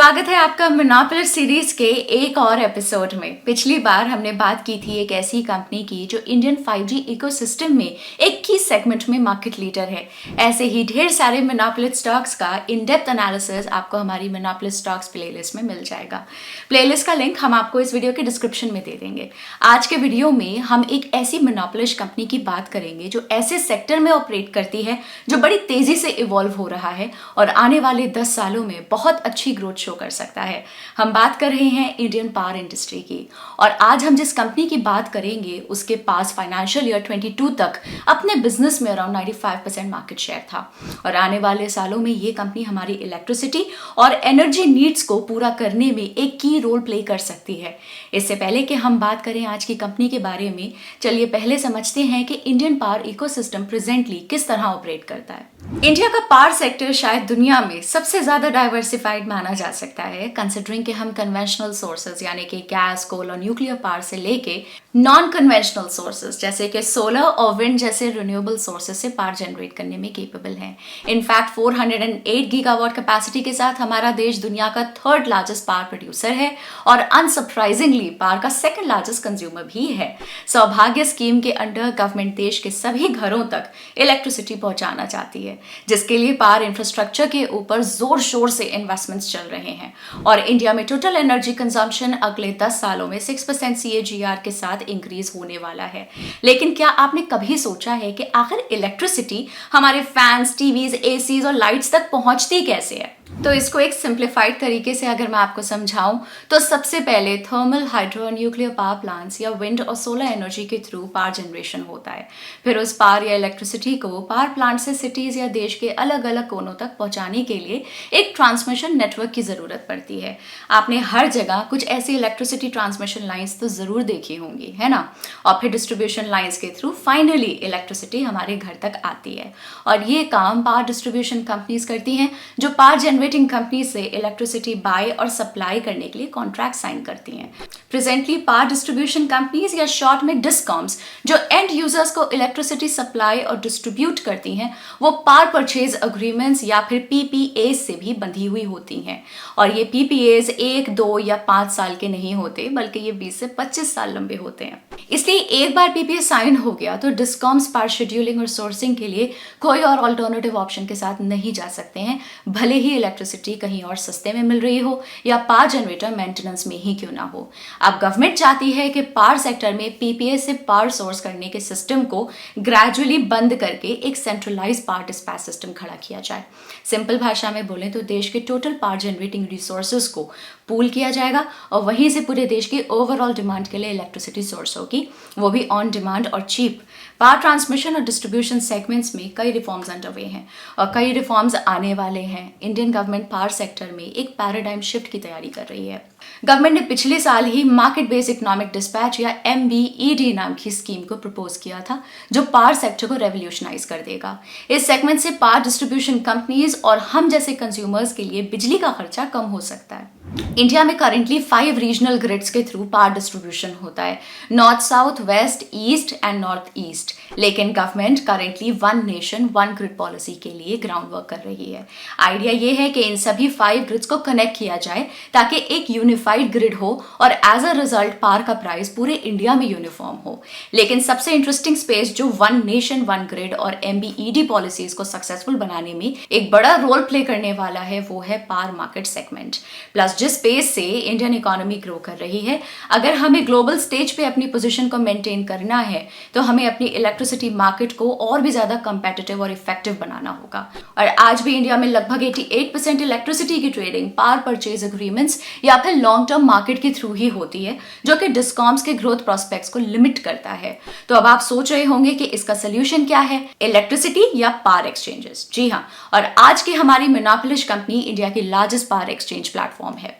स्वागत है आपका मोनोपोली सीरीज के एक और एपिसोड में। पिछली बार हमने बात की थी एक ऐसी कंपनी की जो इंडियन 5G इकोसिस्टम में एक की सेगमेंट में मार्केट लीडर है। ऐसे ही ढेर सारे मोनोपोली स्टॉक्स का इन डेप्थ एनालिसिस आपको हमारी मोनोपोली स्टॉक्स प्लेलिस्ट में मिल जाएगा। प्लेलिस्ट का लिंक हम आपको इस वीडियो के डिस्क्रिप्शन में दे देंगे। आज के वीडियो में हम एक ऐसी मोनोपोली कंपनी की बात करेंगे जो ऐसे सेक्टर में ऑपरेट करती है जो बड़ी तेजी से इवॉल्व हो रहा है और आने वाले 10 सालों में बहुत अच्छी ग्रोथ शो कर सकता है। हम बात कर रहे हैं इंडियन पावर इंडस्ट्री की और आज हम जिस कंपनी की बात करेंगे उसके पास फाइनेंशियल ईयर 22 तक अपने बिजनेस में अराउंड 95% मार्केट शेयर था और आने वाले सालों में ये कंपनी हमारी इलेक्ट्रिसिटी और एनर्जी नीड्स को पूरा करने में एक की रोल प्ले कर सकती है। इससे पहले कि हम बात करें आज की कंपनी के बारे में, चलिए पहले समझते हैं कि इंडियन पावर इकोसिस्टम प्रेजेंटली किस तरह ऑपरेट करता है। इंडिया का पावर सेक्टर शायद दुनिया में सबसे ज्यादा डाइवर्सिफाइड माना जा सकता है, कंसिडरिंग कि हम कन्वेंशनल सोर्सेज यानी कि गैस, कोल और न्यूक्लियर पावर से लेके नॉन कन्वेंशनल सोर्सेज जैसे कि सोलर और विंड जैसे रिन्यूएबल सोर्सेज से पावर जनरेट करने में केपेबल हैं। इनफैक्ट 408 गीगावाट कैपेसिटी के साथ हमारा देश दुनिया का थर्ड लार्जेस्ट पावर प्रोड्यूसर है और अनसरप्राइजिंगली पावर का सेकंड लार्जेस्ट कंज्यूमर भी है। सौभाग्य स्कीम के अंडर गवर्नमेंट देश के सभी घरों तक इलेक्ट्रिसिटी पहुंचाना चाहती है, जिसके लिए पावर इंफ्रास्ट्रक्चर के ऊपर जोर शोर से इन्वेस्टमेंट्स चल रहे हैं और इंडिया में टोटल एनर्जी कंजम्पशन अगले 10 सालों में 6% CAGR के साथ इंक्रीज होने वाला है। लेकिन क्या आपने कभी सोचा है कि आखिर इलेक्ट्रिसिटी हमारे फैंस, टीवीज, एसीज और लाइट्स तक पहुंचती कैसे है? तो इसको एक सिंप्लीफाइड तरीके से अगर मैं आपको समझाऊं तो सबसे पहले thermal, hydro, nuclear power plants या विंड और सोलर एनर्जी के थ्रू पावर जनरेशन होता है। फिर उस पावर या इलेक्ट्रिसिटी को पावर प्लांट से सिटीज या देश के अलग अलग कोनों तक पहुंचाने के लिए एक ट्रांसमिशन नेटवर्क की जरूरत पड़ती है। आपने हर जगह कुछ ऐसी इलेक्ट्रिसिटी ट्रांसमिशन लाइंस तो जरूर देखी होंगी, है ना? और फिर डिस्ट्रीब्यूशन लाइंस के थ्रू फाइनली इलेक्ट्रिसिटी हमारे घर तक आती है और ये काम पावर डिस्ट्रीब्यूशन कंपनीज करती हैं जो पावर जनरेटिंग कंपनी से इलेक्ट्रिसिटी बाय और सप्लाई करने के लिए कॉन्ट्रैक्ट साइन करती हैं। प्रेजेंटली पावर डिस्ट्रीब्यूशन कंपनीज या शॉर्ट में डिस्कॉम्स जो एंड यूजर्स को इलेक्ट्रिसिटी सप्लाई और डिस्ट्रीब्यूट करती हैं वो पावर परचेज अग्रीमेंट्स या फिर PPAs से भी बंधी हुई होती हैं और ये PPAs 1, 2 या 5 साल के नहीं होते बल्कि ये 20 से 25 साल लंबे होते हैं। इसलिए एक बार PPA साइन हो गया तो डिस्कॉम्स पावर शेड्यूलिंग और सोर्सिंग के लिए कोई और ऑल्टरनेटिव ऑप्शन के साथ नहीं जा सकते हैं, भले ही इलेक्ट्रिसिटी कहीं और सस्ते में मिल रही हो या पावर जनरेटर मेंटेनेंस में ही क्यों ना हो। अब गवर्नमेंट चाहती है कि पावर सेक्टर में PPA से पावर सोर्स करने के सिस्टम को ग्रेजुअली बंद करके एक सेंट्रलाइज पावर डिस्पैच सिस्टम खड़ा किया जाए। सिंपल भाषा में बोलें तो देश के टोटल पावर जनरेटिंग रिसोर्सेज को पूल किया जाएगा और वहीं से पूरे देश की ओवरऑल डिमांड के लिए इलेक्ट्रिसिटी सोर्स होगी, वो भी ऑन डिमांड और चीप। पावर ट्रांसमिशन और डिस्ट्रीब्यूशन सेगमेंट्स में कई रिफॉर्म्स अंडरवे हैं और कई रिफॉर्म्स आने वाले हैं। इंडियन गवर्नमेंट पावर सेक्टर में एक पैराडाइम शिफ्ट की तैयारी कर रही है। गवर्नमेंट ने पिछले साल ही मार्केट बेस्ड इकोनॉमिक डिस्पैच या MBED नाम की स्कीम को प्रपोज किया था जो पावर सेक्टर को रेवोल्यूशनाइज कर देगा। इस सेगमेंट से पावर डिस्ट्रीब्यूशन कंपनीज और हम जैसे कंज्यूमर्स के लिए बिजली का खर्चा कम हो सकता है। इंडिया में करेंटली 5 रीजनल ग्रिड्स के थ्रू पावर डिस्ट्रीब्यूशन होता है, north, south, west, east and north east. लेकिन government currently 1 nation 1 grid policy के लिए ग्राउंड वर्क कर रही है। आइडिया ये है कि इन सभी 5 ग्रिड्स को कनेक्ट किया जाए ताकि एक यूनिफाइड ग्रिड हो और एज अ रिजल्ट पावर का प्राइस पूरे इंडिया में यूनिफॉर्म हो। लेकिन सबसे इंटरेस्टिंग स्पेस जो 1 नेशन 1 ग्रिड और MBED पॉलिसीज को सक्सेसफुल बनाने में एक बड़ा रोल प्ले करने वाला है वो है पावर मार्केट सेगमेंट। प्लस जिस स्पेस से इंडियन इकोनॉमी ग्रो कर रही है, अगर हमें ग्लोबल स्टेज पे अपनी पोजीशन को मेंटेन करना है तो हमें अपनी इलेक्ट्रिसिटी मार्केट को और भी ज्यादा कंपेटिटिव और इफेक्टिव बनाना होगा। और आज भी इंडिया में लगभग 88% इलेक्ट्रिसिटी की ट्रेडिंग पावर परचेज एग्रीमेंट्स या फिर लॉन्ग टर्म मार्केट के थ्रू ही होती है, जो कि डिस्कॉम्स के ग्रोथ प्रोस्पेक्ट्स को लिमिट करता है। तो अब आप सोच रहे होंगे कि इसका सोल्यूशन क्या है, इलेक्ट्रिसिटी या पावर एक्सचेंजेस? जी हाँ, और आज की हमारी मोनोपोली कंपनी इंडिया की लार्जेस्ट पावर एक्सचेंज प्लेटफॉर्म है।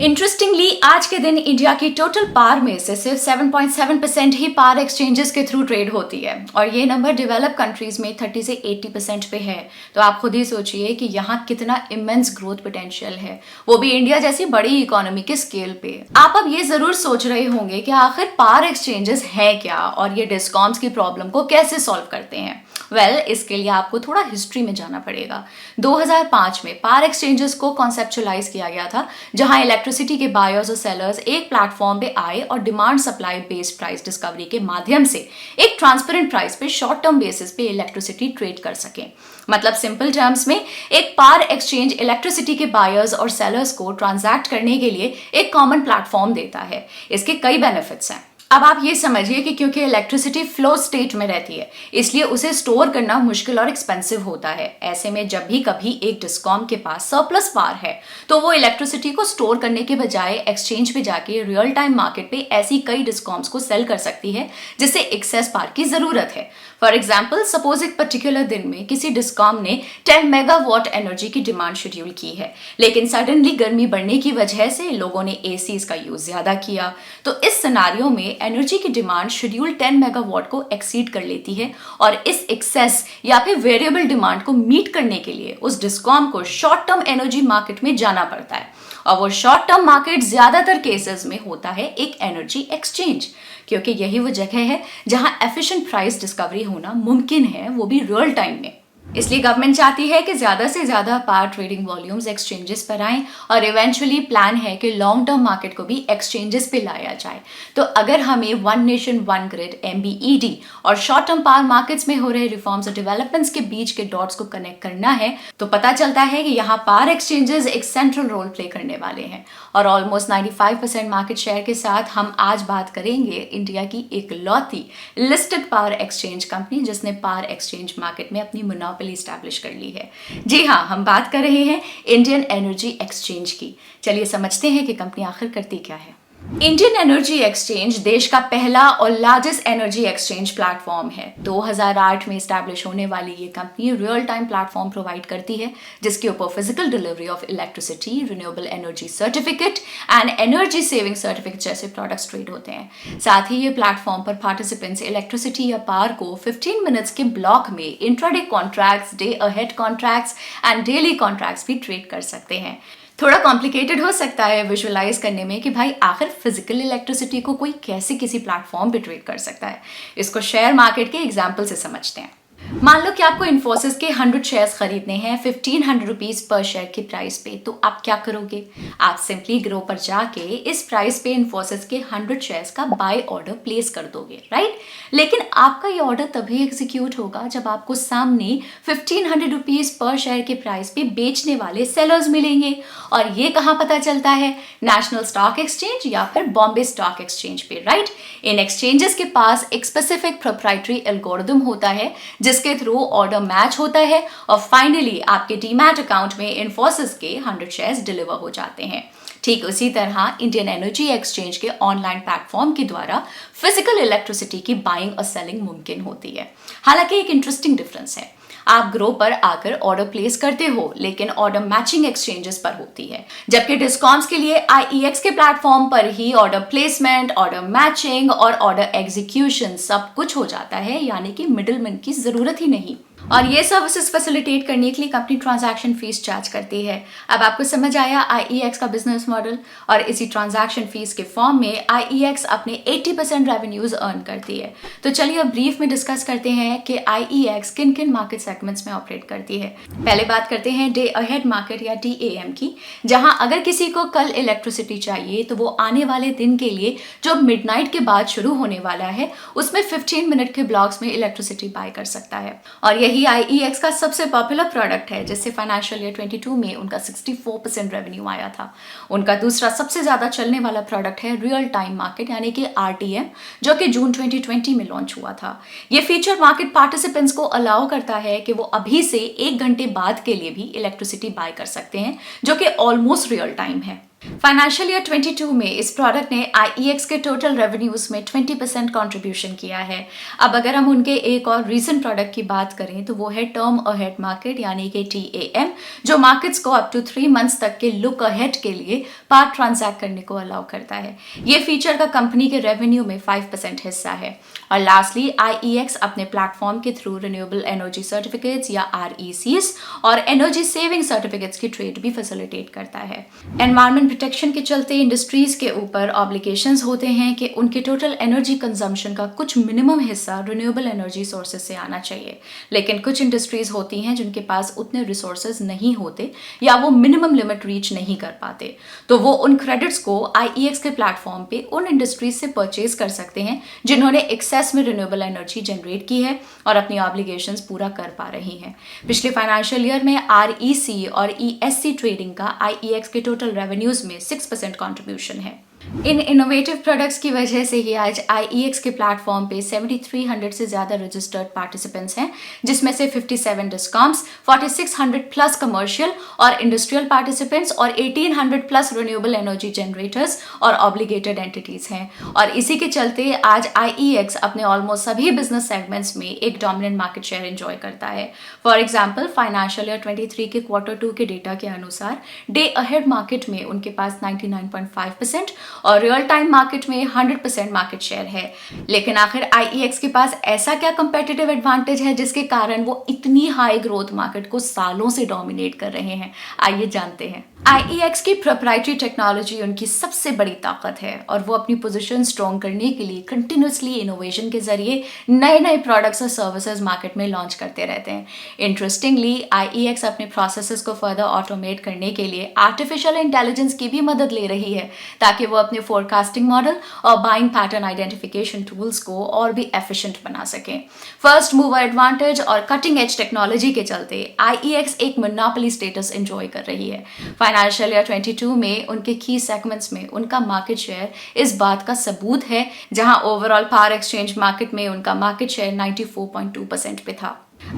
इंटरेस्टिंगली आज के दिन इंडिया की टोटल पावर में से सिर्फ 7.7% ही पावर एक्सचेंजेस के थ्रू ट्रेड होती है और ये नंबर डेवलप कंट्रीज में 30 से 80% पे है। तो आप खुद ही सोचिए कि यहाँ कितना इमेंस ग्रोथ पोटेंशियल है, वो भी इंडिया जैसी बड़ी इकोनॉमी के स्केल पे। आप अब ये जरूर सोच रहे होंगे कि आखिर पावर एक्सचेंजेस हैं क्या और ये डिस्कॉम्स की प्रॉब्लम को कैसे सॉल्व करते हैं। इसके लिए आपको थोड़ा हिस्ट्री में जाना पड़ेगा। 2005 में पावर एक्सचेंजेस को कॉन्सेप्चुलाइज किया गया था, जहां इलेक्ट्रिसिटी के बायर्स और सेलर्स एक प्लेटफॉर्म पे आए और demand supply based price discovery के माध्यम से एक ट्रांसपेरेंट प्राइस पे शॉर्ट टर्म बेसिस पे इलेक्ट्रिसिटी ट्रेड कर सकें। मतलब सिंपल टर्म्स में एक पावर एक्सचेंज इलेक्ट्रिसिटी के बायर्स और सेलर्स को ट्रांजैक्ट करने के लिए एक कॉमन प्लेटफॉर्म देता है। इसके कई बेनिफिट्स हैं। अब आप ये समझिए कि क्योंकि इलेक्ट्रिसिटी फ्लो स्टेट में रहती है, इसलिए उसे स्टोर करना मुश्किल और एक्सपेंसिव होता है। ऐसे में जब भी कभी एक डिस्कॉम के पास सरप्लस पावर है, तो वो इलेक्ट्रिसिटी को स्टोर करने के बजाय एक्सचेंज पे जाके रियल टाइम मार्केट पे ऐसी कई डिस्कॉम्स को सेल कर सकती है जिसे एक्सेस पावर की जरूरत है। फॉर एग्जाम्पल, सपोज एक पर्टिकुलर दिन में किसी डिस्कॉम ने 10 मेगावाट एनर्जी की डिमांड शेड्यूल की है, लेकिन सडनली गर्मी बढ़ने की वजह से लोगों ने एसीज का यूज ज्यादा किया। तो इस सिनारियो में एनर्जी की डिमांड शेड्यूल 10 मेगावाट को एक्सीड कर लेती है और इस एक्सेस या फिर वेरिएबल डिमांड को मीट करने के लिए उस डिस्कॉम को शॉर्ट टर्म एनर्जी मार्केट में जाना पड़ता है। और वो शॉर्ट टर्म मार्केट ज्यादातर केसेस में होता है एक एनर्जी एक्सचेंज, क्योंकि यही वो जगह है जहां एफिशिएंट प्राइस डिस्कवरी होना मुमकिन है, वो भी रियल टाइम में। इसलिए गवर्नमेंट चाहती है कि ज्यादा से ज्यादा पावर ट्रेडिंग वॉल्यूम्स एक्सचेंजेस पर आएं और इवेंचुअली प्लान है कि लॉन्ग टर्म मार्केट को भी एक्सचेंजेस पे लाया जाए। तो अगर हमें one nation one grid MBED और शॉर्ट टर्म पावर मार्केट्स में हो रहे रिफॉर्म्स और डेवलपमेंट्स के बीच के डॉट्स को कनेक्ट करना है, तो पता चलता है कि यहाँ पावर एक्सचेंजेस एक सेंट्रल रोल प्ले करने वाले हैं। और ऑलमोस्ट 95% मार्केट शेयर के साथ हम आज बात करेंगे इंडिया की एक लौती लिस्टेड पावर एक्सचेंज कंपनी जिसने पावर एक्सचेंज मार्केट में अपनी मोनोपोली एस्टैब्लिश कर ली है। जी हाँ, हम बात कर रहे हैं इंडियन एनर्जी एक्सचेंज की। चलिए समझते हैं कि कंपनी आखिर करती क्या है। इंडियन एनर्जी एक्सचेंज देश का पहला और लार्जेस्ट एनर्जी एक्सचेंज प्लेटफॉर्म है। 2008 में एस्टैब्लिश होने वाली ये company real time platform provide करती है, जिसके ऊपर physical delivery of electricity, renewable energy certificate and energy saving certificate जैसे प्रोडक्ट्स ट्रेड होते हैं। साथ ही ये प्लेटफॉर्म पर पार्टिसिपेंट्स इलेक्ट्रिसिटी या पावर को 15 मिनट्स के ब्लॉक में intraday contracts, day ahead contracts and daily contracts भी ट्रेड कर सकते हैं। थोड़ा कॉम्प्लिकेटेड हो सकता है विजुअलाइज करने में कि भाई आखिर फिजिकल इलेक्ट्रिसिटी को कोई कैसे किसी प्लेटफॉर्म पे ट्रेड कर सकता है। इसको शेयर मार्केट के एग्जाम्पल से समझते हैं। मान लो कि आपको इन्फोसिस के 100 शेयर्स खरीदने हैं 1500 रुपीज पर शेयर की प्राइस पे, तो आप क्या करोगे? आप सिंपली ग्रो पर जाके इस प्राइस पे इन्फोसिस के 100 शेयर्स का बाय ऑर्डर प्लेस कर दोगे, राइट? लेकिन आपका ये ऑर्डर तभी एग्जीक्यूट होगा जब आपको सामने 1500 रुपीज पर शेयर के प्राइस पे बेचने वाले सेलर्स मिलेंगे। और ये कहाँ पता चलता है? नेशनल स्टॉक एक्सचेंज या फिर बॉम्बे स्टॉक एक्सचेंज पे, राइट? इन एक्सचेंजेस के पास एक स्पेसिफिक प्रोप्राइटरी एल्गोरिथम होता है जिसके थ्रू ऑर्डर मैच होता है और फाइनली आपके डीमैट अकाउंट में इन्फोसिस के 100 शेयर्स डिलीवर हो जाते हैं। ठीक उसी तरह इंडियन एनर्जी एक्सचेंज के ऑनलाइन प्लेटफॉर्म के द्वारा फिजिकल इलेक्ट्रिसिटी की बाइंग और सेलिंग मुमकिन होती है। हालांकि एक इंटरेस्टिंग डिफरेंस है, आप ग्रो पर आकर ऑर्डर प्लेस करते हो लेकिन ऑर्डर मैचिंग एक्सचेंजेस पर होती है, जबकि डिस्कॉम्स के लिए IEX के प्लेटफॉर्म पर ही ऑर्डर प्लेसमेंट, ऑर्डर मैचिंग और ऑर्डर एग्जीक्यूशन सब कुछ हो जाता है, यानी कि मिडिलमैन की जरूरत ही नहीं। और ये सर्विसेज फैसिलिटेट करने के लिए कंपनी ट्रांजैक्शन फीस चार्ज करती है। अब आपको समझ आया IEX का बिजनेस मॉडल। और इसी ट्रांजैक्शन फीस के फॉर्म में IEX अपने 80% रेवेन्यूज अर्न करती है। तो चलिए अब ब्रीफ में डिस्कस करते हैं कि IEX किन किन मार्केट सेगमेंट्स में ऑपरेट करती है। पहले बात करते हैं डे अहेड मार्केट या DAM की, जहां अगर किसी को कल इलेक्ट्रिसिटी चाहिए तो वो आने वाले दिन के लिए जो मिडनाइट के बाद शुरू होने वाला है उसमें 15 मिनट के ब्लॉक्स में इलेक्ट्रिसिटी बाय कर सकता है। और यही IEX का सबसे पॉपुलर प्रोडक्ट है, जिससे फाइनेंशियल ईयर 22 में उनका 64% रेवेन्यू आया था। उनका दूसरा सबसे ज्यादा चलने वाला प्रोडक्ट है रियल टाइम मार्केट यानी कि RTM, जो कि जून 2020 में लॉन्च हुआ था। ये फीचर मार्केट पार्टिसिपेंट्स को अलाउ करता है कि वो अभी से 1 घंटे बाद के लिए भी इलेक्ट्रिसिटी बाय कर सकते हैं, जो कि ऑलमोस्ट रियल टाइम है। फाइनेंशियल ईयर 22 में इस प्रोडक्ट ने IEX के टोटल रेवेन्यूज में 20% कंट्रीब्यूशन किया है। अब अगर हम उनके एक और रीसेंट प्रोडक्ट की बात करें तो वो है टर्म अहेड मार्केट यानी कि TAM, जो मार्केट्स को अप टू 3 मंथ्स तक के लुक अहेड के लिए पार्ट ट्रांजैक्ट करने को अलाउ करता है। ये फीचर का कंपनी के रेवेन्यू में 5% हिस्सा है। और लास्टली IEX अपने प्लेटफॉर्म के थ्रू रिन्यूएबल एनर्जी सर्टिफिकेट्स या RECs और एनर्जी सेविंग सर्टिफिकेट्स की ट्रेड भी फैसिलिटेट करता है। एनवायरमेंट प्रोटेक्शन के चलते इंडस्ट्रीज के ऊपर ऑब्लिगेशंस होते हैं कि उनके टोटल एनर्जी कंजम्पशन का कुछ मिनिमम हिस्सा रिन्यूएबल एनर्जी सोर्सेज से आना चाहिए। लेकिन कुछ इंडस्ट्रीज होती हैं जिनके पास उतने रिसोर्सेज नहीं होते या वो मिनिमम लिमिट रीच नहीं कर पाते, तो वो उन क्रेडिट्स को IEX के प्लेटफॉर्म पे उन इंडस्ट्रीज से परचेज कर सकते हैं जिन्होंने एक्सेस में रिन्यूएबल एनर्जी जनरेट की है और अपनी ऑब्लिगेशंस पूरा कर पा रही हैं। पिछले फाइनेंशियल ईयर में REC और ESC ट्रेडिंग का IEX के टोटल रेवेन्यूज में 6% कंट्रीब्यूशन है। इन इनोवेटिव प्रोडक्ट्स की वजह से ही आज IEX के प्लेटफॉर्म पे 7300 से ज्यादा रजिस्टर्ड पार्टिसिपेंट्स हैं, जिसमें से 57 डिस्कॉम्स, 4600 प्लस कमर्शियल और इंडस्ट्रियल पार्टिसिपेंट्स और 1800 प्लस रिन्यूएबल एनर्जी जनरेटर्स और ऑब्लिगेटेड एंटिटीज हैं। और इसी के चलते आज IEX अपने ऑलमोस्ट सभी बिजनेस सेगमेंट्स में एक डोमिनेंट मार्केट शेयर एंजॉय करता है। फॉर एग्जाम्पल फाइनेंशियल ईयर 23 के Q2 के डेटा के अनुसार डे अहेड मार्केट में उनके पास 99.5% और रियल टाइम मार्केट में 100% मार्केट शेयर है। लेकिन आखिर IEX के पास ऐसा क्या कंपेटिटिव एडवांटेज है जिसके कारण वो इतनी हाई ग्रोथ मार्केट को सालों से डोमिनेट कर रहे हैं? आइए जानते हैं। IEX की प्रोप्राइटरी टेक्नोलॉजी उनकी सबसे बड़ी ताकत है और वो अपनी पोजीशन स्ट्रॉन्ग करने के लिए कंटिन्यूसली इनोवेशन के जरिए नए नए प्रोडक्ट्स और सर्विसेज मार्केट में लॉन्च करते रहते हैं। इंटरेस्टिंगली IEX अपने प्रोसेसेस को फर्दर ऑटोमेट करने के लिए आर्टिफिशियल इंटेलिजेंस की भी मदद ले रही है ताकि वो अपने फोरकास्टिंग मॉडल और बाइंग पैटर्न आइडेंटिफिकेशन टूल्स को और भी एफिशिएंट बना सकें। फर्स्ट मूवर एडवांटेज और कटिंग एज टेक्नोलॉजी के चलते IEX एक मोनोपोली स्टेटस एंजॉय कर रही है। फाइनेंशियल ईयर 22 में उनके की सेगमेंट्स में उनका मार्केट शेयर इस बात का सबूत है, जहां ओवरऑल पावर एक्सचेंज मार्केट में उनका मार्केट शेयर 94.2% पे था।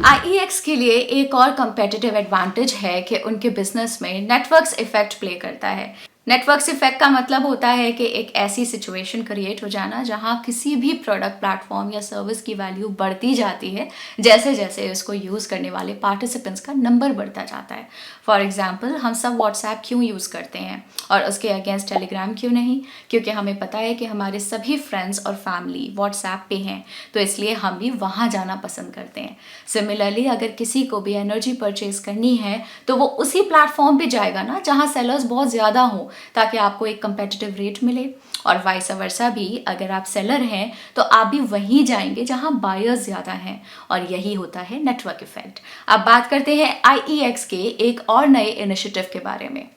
IEX के लिए एक और कंपेटिटिव एडवांटेज है कि उनके बिजनेस में नेटवर्क्स इफेक्ट प्ले करता है। नेटवर्क्स इफेक्ट का मतलब होता है कि एक ऐसी सिचुएशन क्रिएट हो जाना जहां किसी भी प्रोडक्ट, प्लेटफॉर्म या सर्विस की वैल्यू बढ़ती जाती है जैसे जैसे उसको यूज़ करने वाले पार्टिसिपेंट्स का नंबर बढ़ता जाता है। फॉर एग्जांपल, हम सब व्हाट्सएप क्यों यूज़ करते हैं और उसके अगेंस्ट टेलीग्राम क्यों नहीं? क्योंकि हमें पता है कि हमारे सभी फ्रेंड्स और फैमिली व्हाट्सएप पे हैं, तो इसलिए हम भी वहाँ जाना पसंद करते हैं। सिमिलरली, अगर किसी को भी एनर्जी परचेज करनी है तो वो उसी प्लेटफॉर्म पे जाएगा ना जहाँ सेलर्स बहुत ज़्यादा हों, ताकि आपको एक कंपेटिटिव रेट मिले। और वाइस वर्सा भी, अगर आप सेलर हैं तो आप भी वहीं जाएंगे जहां बायर्स ज्यादा हैं, और यही होता है नेटवर्क इफेक्ट। अब बात करते हैं IEX के एक और नए इनिशिएटिव के बारे में।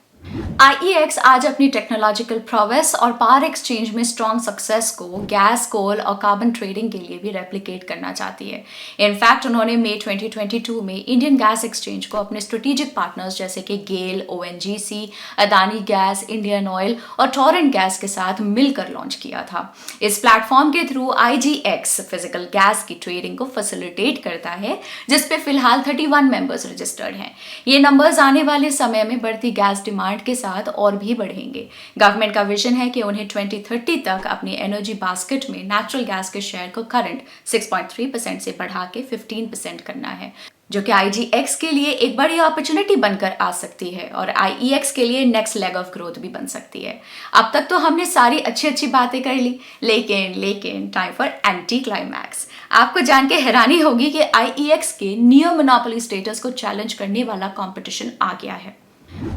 IEX आज अपनी टेक्नोलॉजिकल प्रोग्रेस और पावर एक्सचेंज में स्ट्रॉन्ग सक्सेस को गैस, कोल और कार्बन ट्रेडिंग के लिए भी रेप्लिकेट करना चाहती है। इनफैक्ट उन्होंने मई 2022 में इंडियन गैस एक्सचेंज को अपने स्ट्रेटेजिक पार्टनर्स जैसे कि गेल, ONGC, Adani gas, Indian oil और टोरेंट गैस के साथ मिलकर लॉन्च किया था। इस प्लेटफॉर्म के थ्रू IGX फिजिकल गैस की ट्रेडिंग को फैसिलिटेट करता है, जिसपे फिलहाल 31 मेंबर्स रजिस्टर्ड हैं। ये नंबर्स आने वाले समय में बढ़ती गैस डिमांड के साथ और भी बढ़ेंगे। गवर्नमेंट का विजन है कि उन्हें 2030 तक अपनी एनर्जी बास्केट में नेचुरल गैस के शेयर को करंट 6.3% से बढ़ा के 15% करना है, जो कि IGX के लिए एक बड़ी अपॉर्चुनिटी बनकर आ सकती है और IEX के लिए नेक्स्ट लेग ऑफ ग्रोथ भी बन सकती है। अब तक तो हमने सारी अच्छी अच्छी बातें कर ली, लेकिन टाइम फॉर एंटी क्लाइमैक्स। आपको जान के हैरानी होगी कि IEX के नियो मोनोपोली स्टेटस को चैलेंज करने वाला कंपटीशन आ गया है।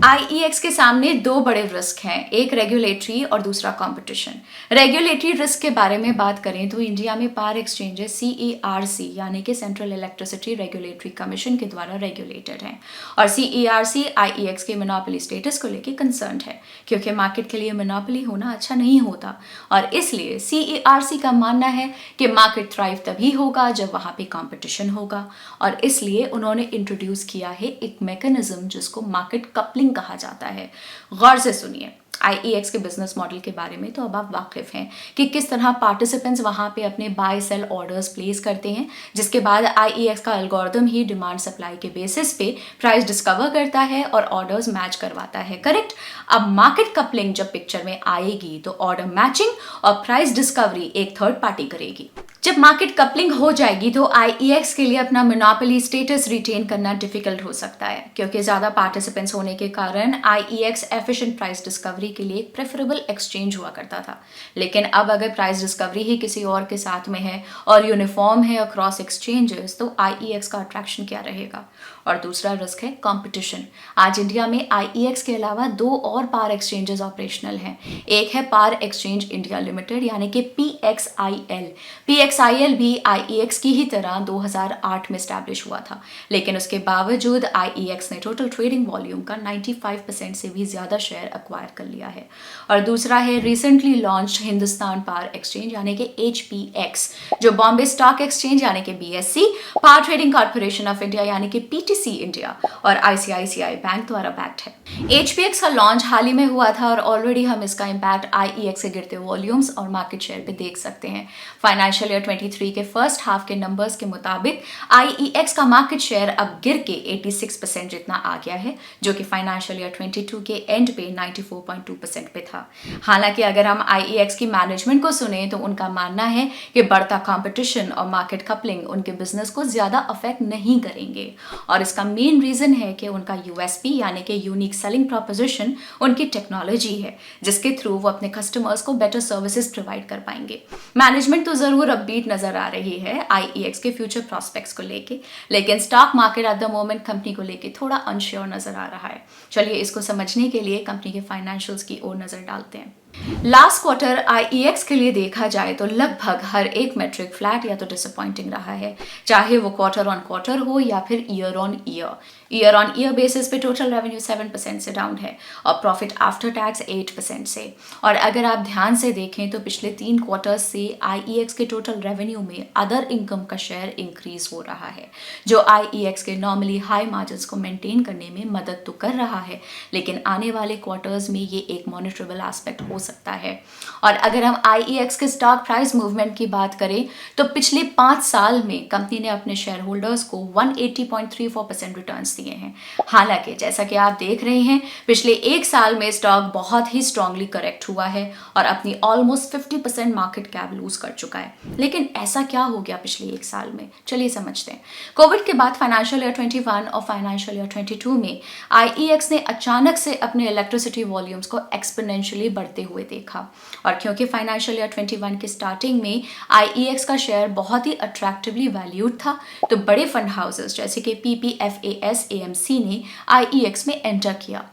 IEX के सामने दो बड़े रिस्क हैं, एक रेगुलेटरी और दूसरा कंपटीशन। रेगुलेटरी रिस्क के बारे में बात करें तो इंडिया में पावर एक्सचेंजेस CERC यानी कि सेंट्रल इलेक्ट्रिसिटी रेगुलेटरी कमीशन के द्वारा रेगुलेटेड हैं, और CERC IEX के मोनोपोली स्टेटस को लेकर कंसर्न्ड है, क्योंकि मार्केट के लिए मोनोपोली होना अच्छा नहीं होता, और इसलिए CERC का मानना है कि मार्केट थ्राइव तभी होगा जब वहां पे कंपटीशन होगा, और इसलिए उन्होंने इंट्रोड्यूस किया है एक मैकेनिज्म जिसको मार्केट कपलिंग कहा जाता है। गौर से सुनिए, IEX के बिजनेस मॉडल के बारे में तो अब आप वाकिफ हैं कि किस तरह पार्टिसिपेंट्स वहां पे अपने बाय सेल ऑर्डर्स प्लेस करते हैं, जिसके बाद IEX का एल्गोरिथम ही डिमांड सप्लाई के बेसिस पे प्राइस डिस्कवर करता है और ऑर्डर्स मैच करवाता है। करेक्ट। अब मार्केट कपलिंग जब पिक्चर में आएगी तो ऑर्डर मैचिंग और प्राइस डिस्कवरी एक थर्ड पार्टी करेगी। जब मार्केट कपलिंग हो जाएगी तो आईईएक्स के लिए अपना मोनोपोली स्टेटस रिटेन करना डिफिकल्ट हो सकता है, क्योंकि ज़्यादा पार्टिसिपेंट्स होने के कारण आईईएक्स एफिशिएंट प्राइस डिस्कवरी के लिए एक प्रेफरेबल एक्सचेंज हुआ करता था। लेकिन अब अगर प्राइस डिस्कवरी ही किसी और के साथ में है और यूनिफॉर्म है अक्रॉस एक्सचेंजेस, तो आईईएक्स का अट्रैक्शन क्या रहेगा। और दूसरा रिस्क है कंपटीशन। आज इंडिया में आईईएक्स के अलावा 2 और पार एक्सचेंजेस ऑपरेशनल हैं। एक है पार एक्सचेंज इंडिया लिमिटेड यानी कि पीएक्सआईएल। पीएक्सआईएल भी आईईएक्स की ही तरह 2008 में स्टैब्लिश हुआ था, लेकिन उसके बावजूद आईईएक्स ने टोटल ट्रेडिंग वॉल्यूम का 95% से भी ज्यादा शेयर एक्वायर कर लिया है। और दूसरा है रिसेंटली लॉन्च हिंदुस्तान पार एक्सचेंज यानी कि एचपीएक्स, जो बॉम्बे स्टॉक एक्सचेंज यानी कि BSc, power trading corporation of India यानी कि पीटीसी इंडिया और आईसीआईसीआई बैंक द्वारा बैक्ड है। एचपीएक्स का लॉन्च हाल ही में हुआ था और ऑलरेडी हम इसका इंपैक्ट आईईएक्स के गिरते वॉल्यूम्स और मार्केट शेयर पे देख सकते हैं। फाइनेंशियल ईयर 23 के फर्स्ट हाफ के नंबर्स के मुताबिक आईईएक्स का मार्केट शेयर अब गिर के 86% जितना आ गया है, जो कि फाइनेंशियल ईयर 22 के एंड पे 94.2% पे था। हालांकि अगर हम आईईएक्स की मैनेजमेंट को सुने तो उनका मानना है कि बढ़ता कंपटीशन और मार्केट कपलिंग उनके बिजनेस को ज्यादा अफेक्ट नहीं करेंगे, और इसका मेन रीजन है कि उनका यूएसपी यानी कि यूनिक सेलिंग प्रोपोजिशन उनकी टेक्नोलॉजी है, जिसके थ्रू वो अपने कस्टमर्स को बेटर सर्विसेज प्रोवाइड कर पाएंगे। मैनेजमेंट तो जरूर अपबीट नजर आ रही है आईईएक्स के फ्यूचर प्रॉस्पेक्ट्स को लेके, लेकिन stock market at the moment company को लेके थोड़ा अनश्योर नजर आ रहा है। चलिए इसको समझने के लिए कंपनी के फाइनेंशियल्स की ओर नजर डालते हैं। लास्ट क्वार्टर आईईएक्स के लिए देखा जाए तो लगभग हर एक मेट्रिक फ्लैट या तो डिसअपॉइंटिंग रहा है, चाहे वो क्वार्टर ऑन क्वार्टर हो या फिर year on year. Year on year basis पे टोटल रेवेन्यू 7% से डाउन है और प्रॉफिट आफ्टर टैक्स 8% से। और अगर आप ध्यान से देखें तो पिछले 3 क्वार्टर्स से आईईएक्स के टोटल रेवेन्यू में अदर इनकम का शेयर इंक्रीज हो रहा है, जो आईईएक्स के नॉर्मली हाई मार्जिन्स को मेंटेन करने में मदद तो कर रहा है, लेकिन आने वाले क्वार्टर्स में ये एक मॉनिटरेबल एस्पेक्ट हो सकता है। और अगर हम आईईएक्स के स्टॉक प्राइस मूवमेंट की बात करें तो पिछले 5 साल में कंपनी ने अपने शेयर होल्डर्स को 180.34% रिटर्न्स दिए हैं। हालांकि जैसा कि आप देख रहे हैं पिछले 1 साल में स्टॉक बहुत ही स्ट्रांगली करेक्ट हुआ है और अपनी ऑलमोस्ट 50% मार्केट कैप लूज कर चुका है। लेकिन ऐसा क्या हो गया पिछले 1 साल में, चलिए समझते हैं। कोविड के बाद फाइनेंशियल ईयर 21 और फाइनेंशियल ईयर 22 में आईईएक्स ने अचानक से अपने इलेक्ट्रिसिटी वॉल्यूम्स को एक्सपोनेंशियली बढ़ते हुए देखा, और क्योंकि फाइनेंशियल ईयर 21 की स्टार्टिंग में आईईएक्स का शेयर बहुत ही अट्रैक्टिवली वैल्यूड था, तो बड़े फंड हाउसेस जैसे कि पीपीएफएस एएमसी ने आईईएक्स में एंटर किया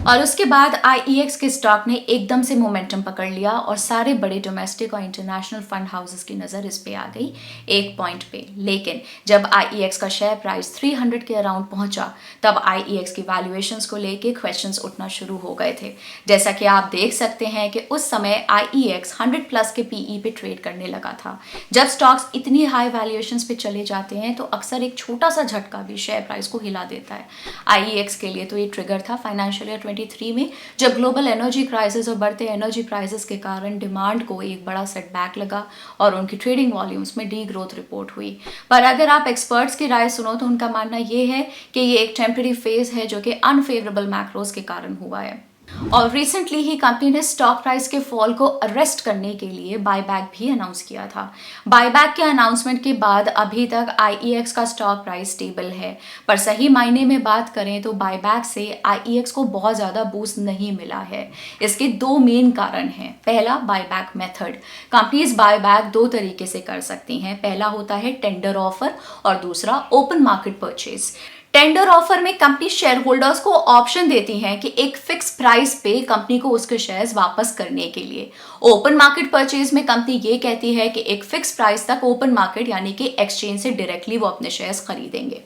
और उसके बाद आईईएक्स के स्टॉक ने एकदम से मोमेंटम पकड़ लिया और सारे बड़े डोमेस्टिक और इंटरनेशनल फंड हाउसेस की नज़र इस पे आ गई एक पॉइंट पे। लेकिन जब आईईएक्स का शेयर प्राइस 300 के अराउंड पहुंचा तब आईईएक्स की वैल्यूएशंस को लेके क्वेश्चंस उठना शुरू हो गए थे। जैसा कि आप देख सकते हैं कि उस समय आईईएक्स 100+ के पीई पे ट्रेड करने लगा था। जब स्टॉक्स इतनी हाई वैल्यूएशंस पे चले जाते हैं तो अक्सर एक छोटा सा झटका भी शेयर प्राइस को हिला देता है। आईईएक्स के लिए तो ये ट्रिगर था फाइनेंशियल ईयर 23 में, जब ग्लोबल एनर्जी क्राइसिस और बढ़ते एनर्जी प्राइसेस के कारण डिमांड को एक बड़ा सेटबैक लगा और उनकी ट्रेडिंग वॉल्यूम्स में डी ग्रोथ रिपोर्ट हुई। पर अगर आप एक्सपर्ट्स की राय सुनो तो उनका मानना यह है कि ये एक टेम्पररी फेज है जो कि अनफेवरेबल मैक्रोज के कारण हुआ है। और रिसेंटली ही कंपनी ने स्टॉक प्राइस के फॉल को अरेस्ट करने के लिए बायबैक भी अनाउंस किया था। बायबैक के अनाउंसमेंट के बाद अभी तक आईईएक्स का स्टॉक प्राइस स्टेबल है, पर सही मायने में बात करें तो बायबैक से आईईएक्स को बहुत ज़्यादा बूस्ट नहीं मिला है। इसके 2 मेन कारण हैं। पहला, बायबैक मेथड। कंपनीज बायबैक 2 तरीके से कर सकती हैं। पहला होता है टेंडर ऑफर और दूसरा open market purchase. Tender offer में कंपनी शेयर होल्डर्स को ऑप्शन देती हैं कि एक फिक्स प्राइस पे कंपनी को उसके शेयर्स वापस करने के लिए। ओपन मार्केट परचेज में कंपनी ये कहती है कि एक फिक्स प्राइस तक ओपन मार्केट यानी कि एक्सचेंज से डायरेक्टली वो अपने शेयर्स खरीदेंगे।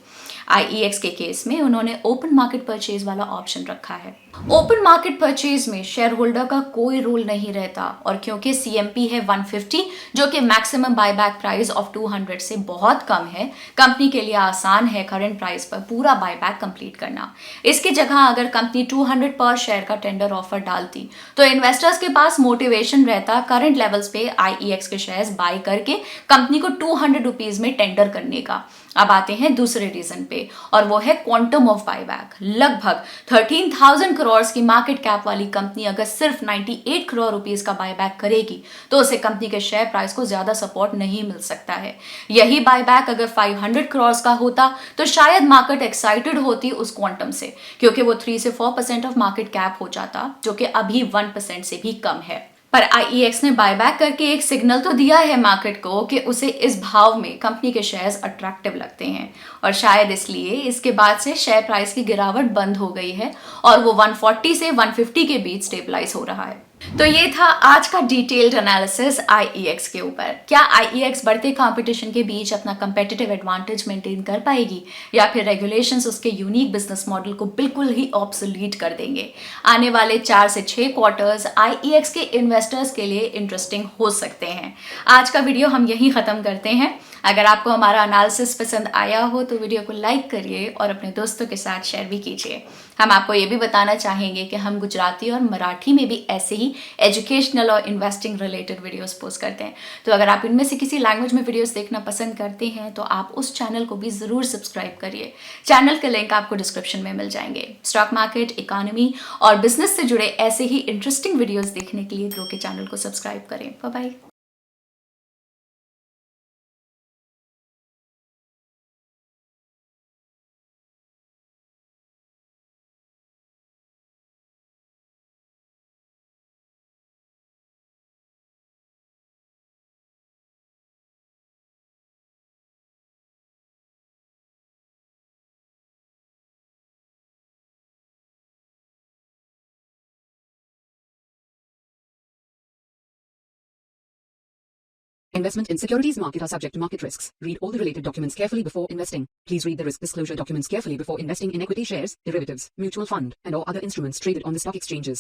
आईईएक्स के केस में उन्होंने ओपन मार्केट परचेज वाला ऑप्शन रखा है। ओपन मार्केट परचेज में शेयर होल्डर का कोई रोल नहीं रहता, और क्योंकि सीएमपी है 150 जो कि मैक्सिमम बायबैक प्राइस ऑफ 200 से बहुत कम है, कंपनी के लिए आसान है करंट प्राइस पर पूरा बायबैक कंप्लीट करना। इसकी जगह अगर कंपनी 200 पर शेयर का टेंडर ऑफर डालती तो इन्वेस्टर्स के पास मोटिवेशन रहता करंट लेवल्स पे आईईएक्स के शेयर्स बाय करके कंपनी को 200 रुपीज में टेंडर करने का। अब आते हैं दूसरे रीजन पे, और वो है क्वांटम ऑफ बायबैक। लगभग 13,000 करोड़ की मार्केट कैप वाली कंपनी अगर सिर्फ 98 करोड़ रुपीस का बायबैक करेगी तो उसे कंपनी के शेयर प्राइस को ज्यादा सपोर्ट नहीं मिल सकता है। यही बायबैक अगर 500 करोड़ का होता तो शायद मार्केट एक्साइटेड होती उस क्वांटम से, क्योंकि वो 3 से 4% ऑफ मार्केट कैप हो जाता, जो कि अभी 1% से भी कम है। पर आईईएक्स ने बायबैक करके एक सिग्नल तो दिया है मार्केट को कि उसे इस भाव में कंपनी के शेयर्स अट्रैक्टिव लगते हैं, और शायद इसलिए इसके बाद से शेयर प्राइस की गिरावट बंद हो गई है और वो 140 से 150 के बीच स्टेबलाइज हो रहा है। तो ये था आज का डिटेल्ड एनालिसिस आईईएक्स के ऊपर। क्या आईईएक्स बढ़ते कंपटीशन के बीच अपना कंपेटिटिव एडवांटेज मेंटेन कर पाएगी, या फिर रेगुलेशंस उसके यूनिक बिजनेस मॉडल को बिल्कुल ही ऑब्सोलीट कर देंगे? आने वाले 4 से 6 क्वार्टर्स आईईएक्स के इन्वेस्टर्स के लिए इंटरेस्टिंग हो सकते हैं। आज का वीडियो हम यहीं खत्म करते हैं। अगर आपको हमारा एनालिसिस पसंद आया हो तो वीडियो को लाइक करिए और अपने दोस्तों के साथ शेयर भी कीजिए। हम आपको ये भी बताना चाहेंगे कि हम गुजराती और मराठी में भी ऐसे ही एजुकेशनल और इन्वेस्टिंग रिलेटेड वीडियोस पोस्ट करते हैं। तो अगर आप इनमें से किसी लैंग्वेज में वीडियोस देखना पसंद करते हैं तो आप उस चैनल को भी जरूर सब्सक्राइब करिए। चैनल के लिंक आपको डिस्क्रिप्शन में मिल जाएंगे। स्टॉक मार्केट, इकोनॉमी और बिजनेस से जुड़े ऐसे ही इंटरेस्टिंग वीडियोस देखने के लिए ग्रो के चैनल को सब्सक्राइब करें। Bye bye. Investment in securities market are subject to market risks. Read all the related documents carefully before investing. Please read the risk disclosure documents carefully before investing in equity shares, derivatives, mutual fund, and or other instruments traded on the stock exchanges.